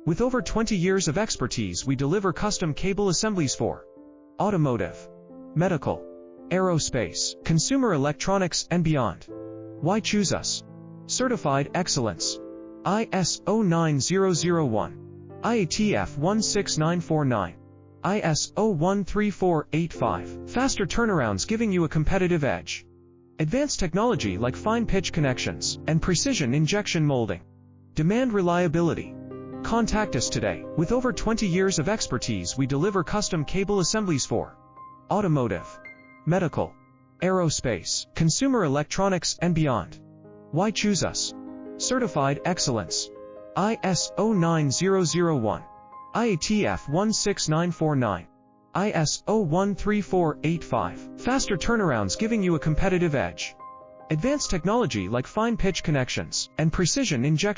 With over 20 years of expertise, we deliver custom cable assemblies for automotive, medical, aerospace, consumer electronics, and beyond. Why choose us? Certified excellence. ISO 9001, IATF 16949, ISO 13485. Faster turnarounds giving you a competitive edge. Advanced technology like fine pitch connections and precision injection molding. Demand reliability. Contact us today. With over 20 years of expertise, we deliver custom cable assemblies for automotive, medical, aerospace, consumer electronics, and beyond. Why choose us? Certified excellence. ISO 9001, IATF 16949, ISO 13485. Faster turnarounds giving you a competitive edge. Advanced technology like fine pitch connections and precision injection